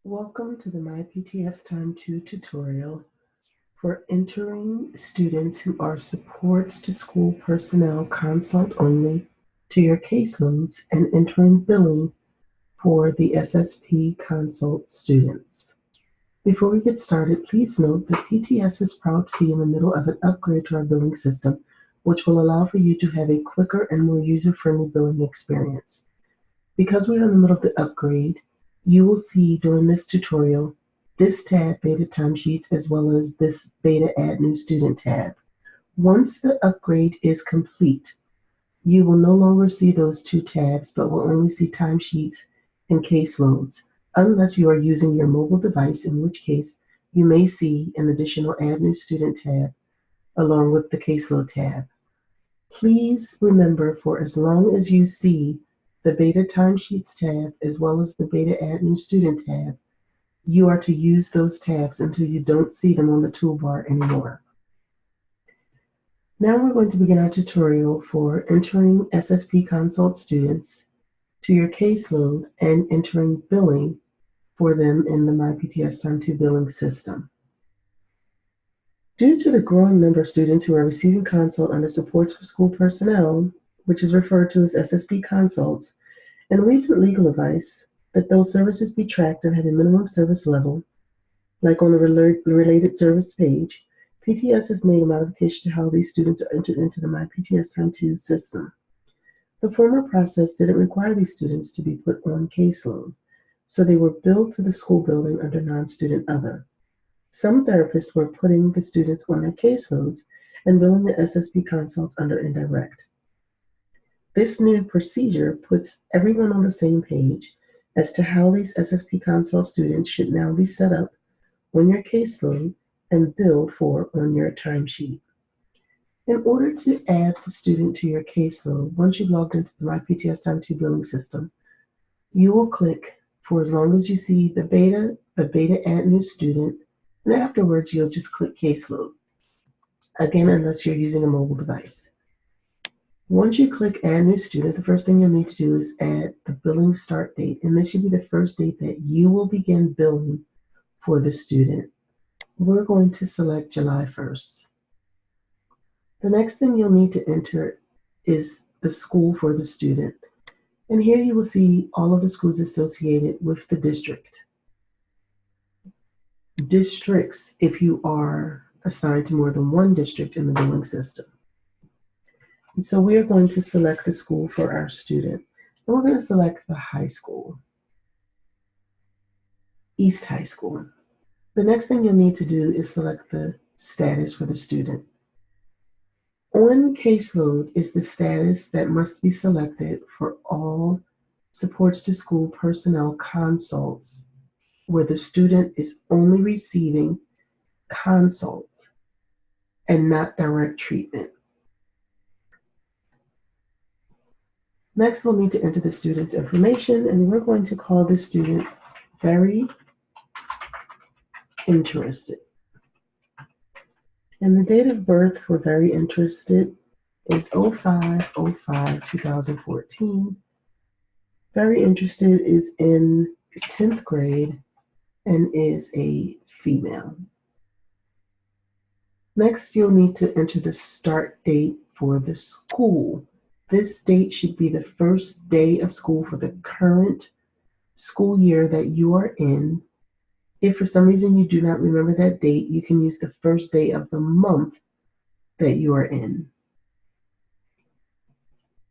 Welcome to the MyPTS Time 2 tutorial for entering students who are supports to school personnel consult only to your caseloads and entering billing for the SSP consult students. Before we get started, please note that PTS is proud to be in the middle of an upgrade to our billing system, which will allow for you to have a quicker and more user-friendly billing experience. Because we are in the middle of the upgrade, you will see during this tutorial this tab, Beta Timesheets, as well as this Beta Add New Student tab. Once the upgrade is complete, you will no longer see those two tabs, but will only see timesheets and caseloads, unless you are using your mobile device, in which case you may see an additional Add New Student tab along with the caseload tab. Please remember, for as long as you see the Beta Timesheets tab as well as the Beta Add New Student tab, you are to use those tabs until you don't see them on the toolbar anymore. Now we're going to begin our tutorial for entering SSP Consult students to your caseload and entering billing for them in the MyPTS Time 2 billing system. Due to the growing number of students who are receiving consult under Supports for School Personnel, which is referred to as SSP consults, and recent legal advice that those services be tracked and have a minimum service level, like on the related service page, PTS has made a modification to how these students are entered into the MyPTS Time 2 system. The former process didn't require these students to be put on caseload, so they were billed to the school building under non-student other. Some therapists were putting the students on their caseloads and billing the SSP consults under indirect. This new procedure puts everyone on the same page as to how these SSP consult students should now be set up on your caseload and billed for on your timesheet. In order to add the student to your caseload, once you've logged into the MyPTS Time 2 billing system, you will click for as long as you see the Beta Add New Student, and afterwards you'll just click caseload. Again, unless you're using a mobile device. Once you click Add New Student, the first thing you'll need to do is add the billing start date, and this should be the first date that you will begin billing for the student. We're going to select July 1st. The next thing you'll need to enter is the school for the student. And here you will see all of the schools associated with the district. Districts, if you are assigned to more than one district in the billing system. And so we are going to select the school for our student. And we're going to select the high school, East High School. The next thing you'll need to do is select the status for the student. On caseload is the status that must be selected for all supports to school personnel consults where the student is only receiving consults and not direct treatment. Next, we'll need to enter the student's information, and we're going to call this student Very Interested. And the date of birth for Very Interested is 05/05/2014. Very Interested is in 10th grade and is a female. Next, you'll need to enter the start date for the school. This date should be the first day of school for the current school year that you are in. If for some reason you do not remember that date, you can use the first day of the month that you are in.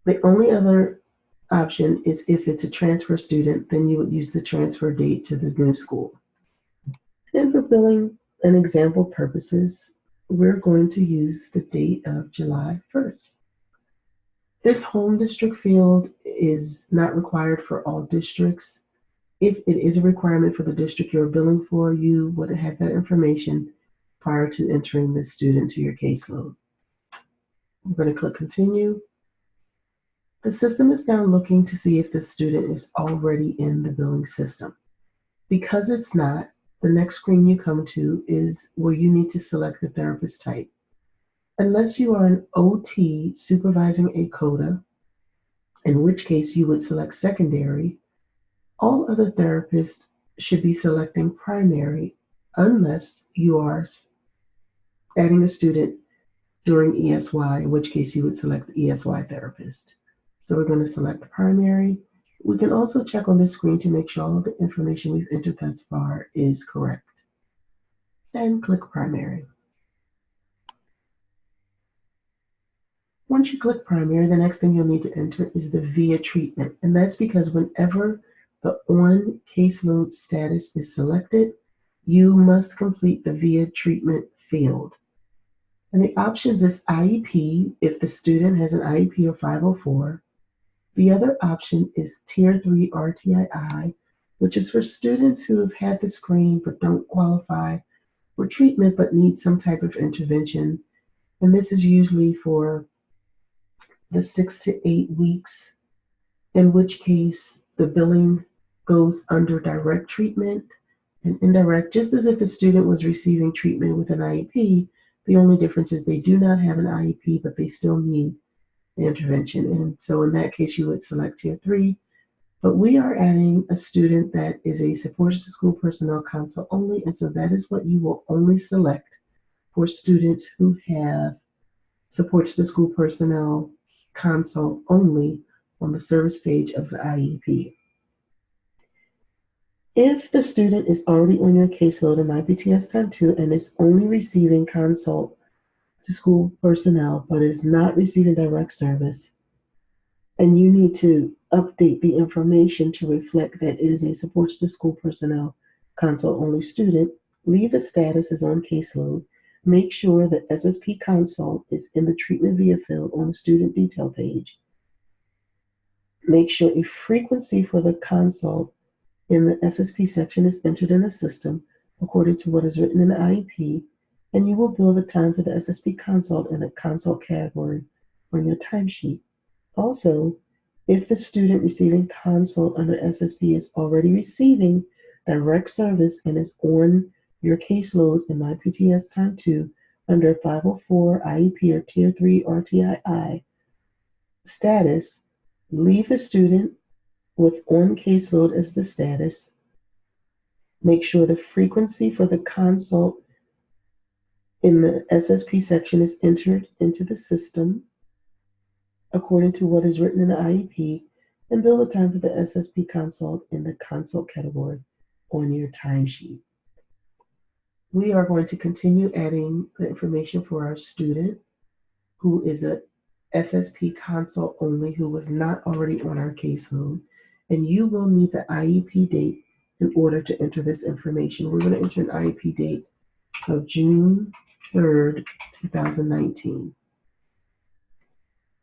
The only other option is if it's a transfer student, then you would use the transfer date to the new school. And for billing and example purposes, we're going to use the date of July 1st. This home district field is not required for all districts. If it is a requirement for the district you're billing for, you would have that information prior to entering the student to your caseload. We're going to click Continue. The system is now looking to see if the student is already in the billing system. Because it's not, the next screen you come to is where you need to select the therapist type. Unless you are an OT supervising a CODA, in which case you would select secondary, all other therapists should be selecting primary unless you are adding a student during ESY, in which case you would select the ESY therapist. So we're going to select primary. We can also check on this screen to make sure all of the information we've entered thus far is correct. And click primary. Once you click primary, the next thing you'll need to enter is the via treatment. And that's because whenever the on caseload status is selected, you must complete the via treatment field. And the options is IEP if the student has an IEP or 504. The other option is Tier 3 RTII, which is for students who have had the screen but don't qualify for treatment but need some type of intervention. And this is usually for the 6 to 8 weeks, in which case the billing goes under direct treatment and indirect, just as if the student was receiving treatment with an IEP. The only difference is they do not have an IEP, but they still need the intervention. And so in that case, you would select Tier 3. But we are adding a student that is a supports to school personnel consult only, and so that is what you will only select for students who have supports to school personnel consult only on the service page of the IEP. If the student is already on your caseload in MyPTS Time 2 and is only receiving consult to school personnel but is not receiving direct service, and you need to update the information to reflect that it is a supports to school personnel consult only student, leave the status as on caseload. Make sure that SSP consult is in the treatment via field on the student detail page. Make sure a frequency for the consult in the SSP section is entered in the system according to what is written in the IEP, and you will bill the time for the SSP consult in the consult category on your timesheet. Also, if the student receiving consult under SSP is already receiving direct service and is on your caseload in MyPTS Time 2 under 504 IEP or Tier 3 RTII status, leave the student with on caseload as the status. Make sure the frequency for the consult in the SSP section is entered into the system according to what is written in the IEP, and bill the time for the SSP consult in the consult category on your timesheet. We are going to continue adding the information for our student who is a SSP consult only who was not already on our caseload, and you will need the IEP date in order to enter this information. We're going to enter an IEP date of June 3rd, 2019.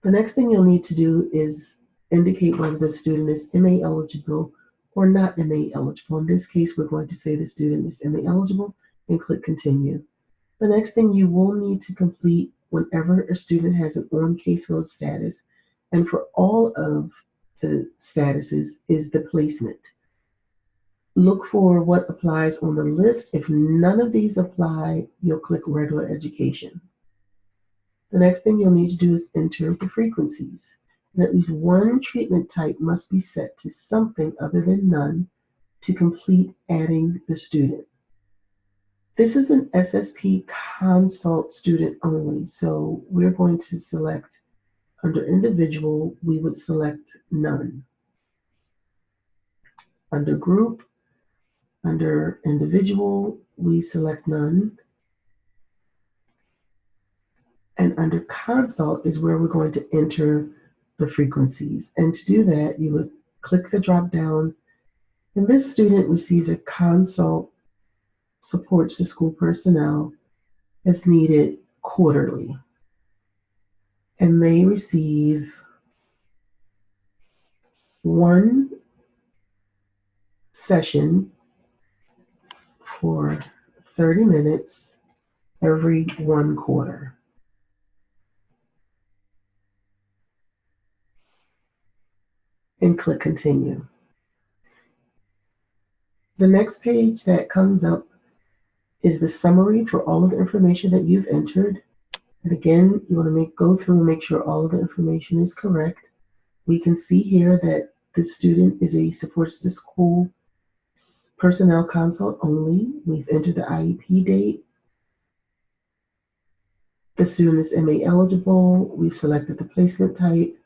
The next thing you'll need to do is indicate whether the student is MA eligible or not MA eligible. In this case, we're going to say the student is MA eligible and click continue. The next thing you will need to complete whenever a student has an on caseload status, and for all of the statuses, is the placement. Look for what applies on the list. If none of these apply, you'll click regular education. The next thing you'll need to do is enter the frequencies. And at least one treatment type must be set to something other than none to complete adding the student. This is an SSP consult student only, so we're going to select under individual, we would select none. Under group, under individual, we select none. And under consult is where we're going to enter the frequencies. And to do that, you would click the drop down, and this student receives a consult supports to school personnel as needed quarterly. And they receive one session for 30 minutes every 1 quarter. And click continue. The next page that comes up is the summary for all of the information that you've entered. And again, you want to go through and make sure all of the information is correct. We can see here that the student is a supports to school Personnel consult only. We've entered the IEP date. The student is MA eligible. We've selected the placement type.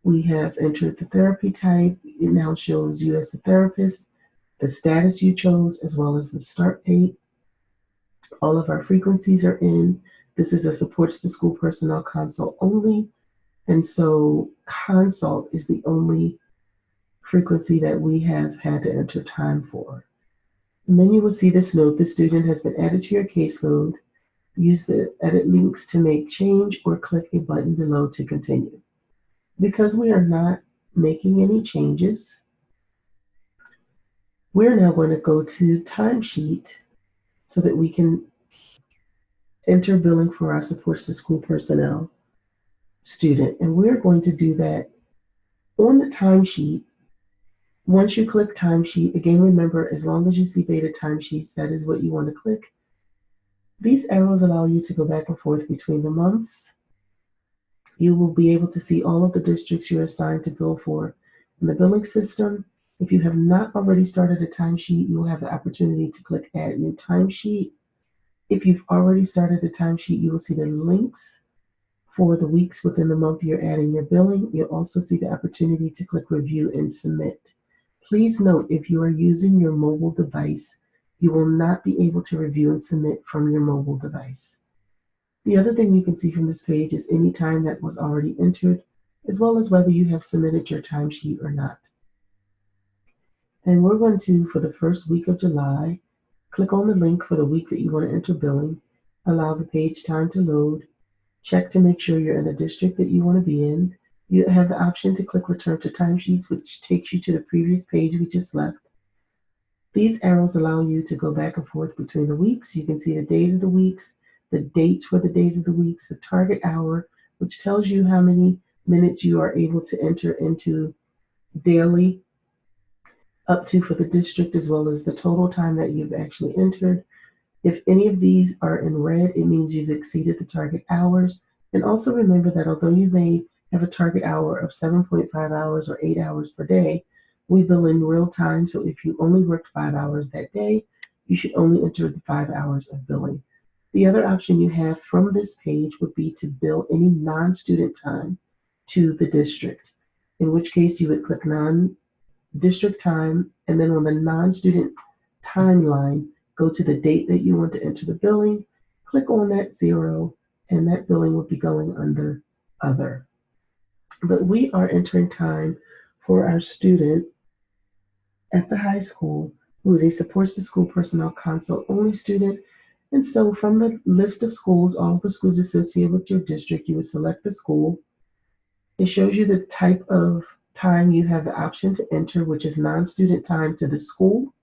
We have entered the therapy type. It now shows you as the therapist, the status you chose, as well as the start date. All of our frequencies are in. This is a supports to school personnel consult only. And so consult is the only frequency that we have had to enter time for. And then you will see this note: the student has been added to your caseload. Use the edit links to make change or click a button below to continue. Because we are not making any changes, we're now going to go to timesheet so that we can enter billing for our supports to school personnel student. And we're going to do that on the timesheet. Once you click timesheet, again, remember, as long as you see beta timesheets, that is what you want to click. These arrows allow you to go back and forth between the months. You will be able to see all of the districts you're assigned to bill for in the billing system. If you have not already started a timesheet, you will have the opportunity to click Add New Timesheet. If you've already started a timesheet, you will see the links for the weeks within the month you're adding your billing. You'll also see the opportunity to click Review and Submit. Please note, if you are using your mobile device, you will not be able to review and submit from your mobile device. The other thing you can see from this page is any time that was already entered, as well as whether you have submitted your timesheet or not. And we're going to, for the first week of July, click on the link for the week that you want to enter billing, allow the page time to load, check to make sure you're in the district that you want to be in. You have the option to click Return to Timesheets, which takes you to the previous page we just left. These arrows allow you to go back and forth between the weeks. You can see the days of the weeks, the dates for the days of the weeks, the target hour, which tells you how many minutes you are able to enter into daily up to for the district, as well as the total time that you've actually entered. If any of these are in red, it means you've exceeded the target hours. And also remember that although you may have a target hour of 7.5 hours or 8 hours per day, we bill in real time. So if you only worked 5 hours that day, you should only enter the 5 hours of billing. The other option you have from this page would be to bill any non-student time to the district, in which case you would click non-district time, and then on the non-student timeline, go to the date that you want to enter the billing, click on that 0, and that billing will be going under Other. But we are entering time for our student at the high school who is a supports to school personnel consult only student. And so from the list of schools, all of the schools associated with your district, you would select the school. It shows you the type of time you have the option to enter, which is non-student time to the school.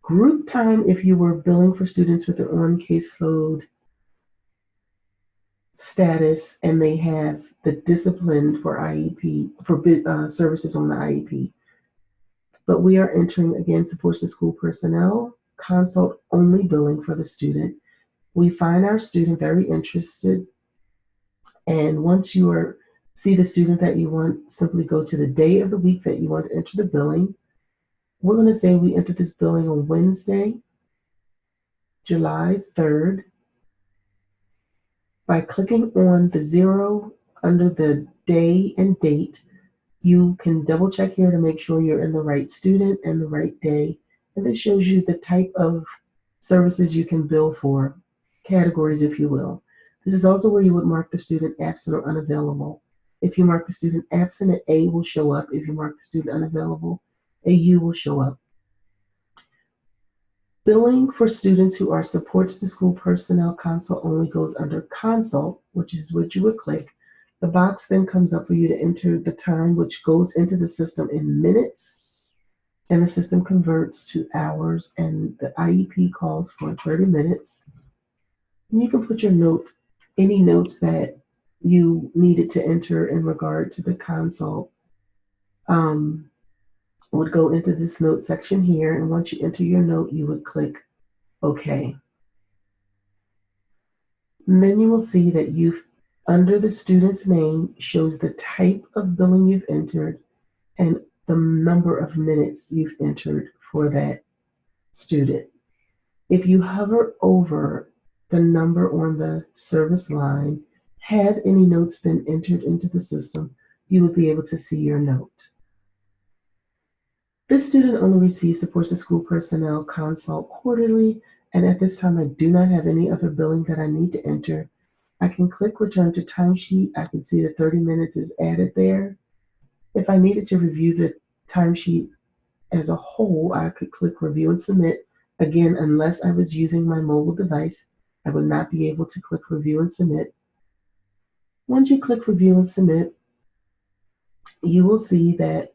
Group time, if you were billing for students with their own caseload status and they have the discipline for IEP, for services on the IEP. But we are entering, again, supports to school personnel, consult only billing for the student. We find our student very interested, and once you see the student that you want, simply go to the day of the week that you want to enter the billing. We're going to say we entered this billing on Wednesday, July 3rd. By clicking on the 0 under the day and date, you can double check here to make sure you're in the right student and the right day. And this shows you the type of services you can bill for, categories, if you will. This is also where you would mark the student absent or unavailable. If you mark the student absent, an A will show up. If you mark the student unavailable, a U will show up. Billing for students who are supports to school personnel consult only goes under consult, which is what you would click. The box then comes up for you to enter the time, which goes into the system in minutes, and the system converts to hours, and the IEP calls for 30 minutes. And you can put your note, any notes that you needed to enter in regard to the consult would go into this note section here, and once you enter your note, you would click OK. And then you will see that under the student's name shows the type of billing you've entered and the number of minutes you've entered for that student. If you hover over the number on the service line, had any notes been entered into the system, you would be able to see your note. This student only receives supports the school personnel consult quarterly, and at this time I do not have any other billing that I need to enter. I can click return to timesheet. I can see the 30 minutes is added there. If I needed to review the timesheet as a whole, I could click review and submit. Again, unless I was using my mobile device, I would not be able to click review and submit. Once you click review and submit, you will see that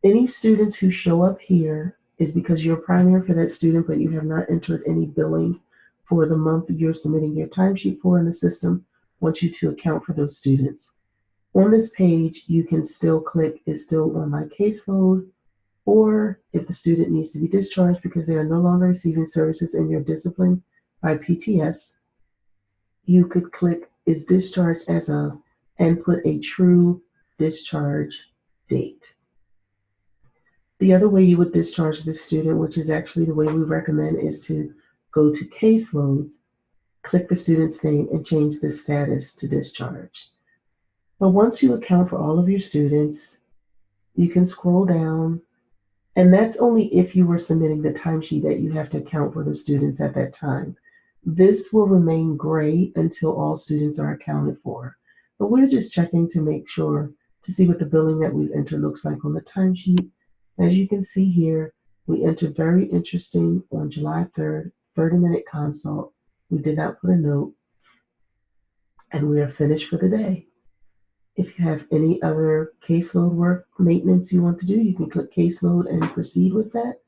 any students who show up here is because you're primary for that student, but you have not entered any billing for the month you're submitting your timesheet for, in the system wants you to account for those students. On this page, you can still click is still on my caseload, or if the student needs to be discharged because they are no longer receiving services in your discipline by PTS, you could click is discharged as of and put a true discharge date. The other way you would discharge this student, which is actually the way we recommend, is to go to caseloads, click the student's name, and change the status to discharge. But once you account for all of your students, you can scroll down, and that's only if you were submitting the timesheet that you have to account for the students at that time. This will remain gray until all students are accounted for. But we're just checking to make sure to see what the billing that we've entered looks like on the timesheet. As you can see here, we entered very interesting on July 3rd, 30-minute consult. We did not put a note, and we are finished for the day. If you have any other caseload work maintenance you want to do, you can click caseload and proceed with that,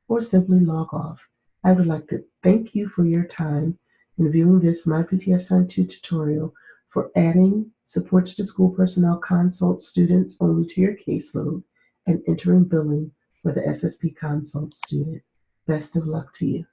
or simply log off. I would like to thank you for your time in viewing this My PTS Time 2 tutorial for adding supports to school personnel consult students only to your caseload and entering billing for the SSP consult student. Best of luck to you.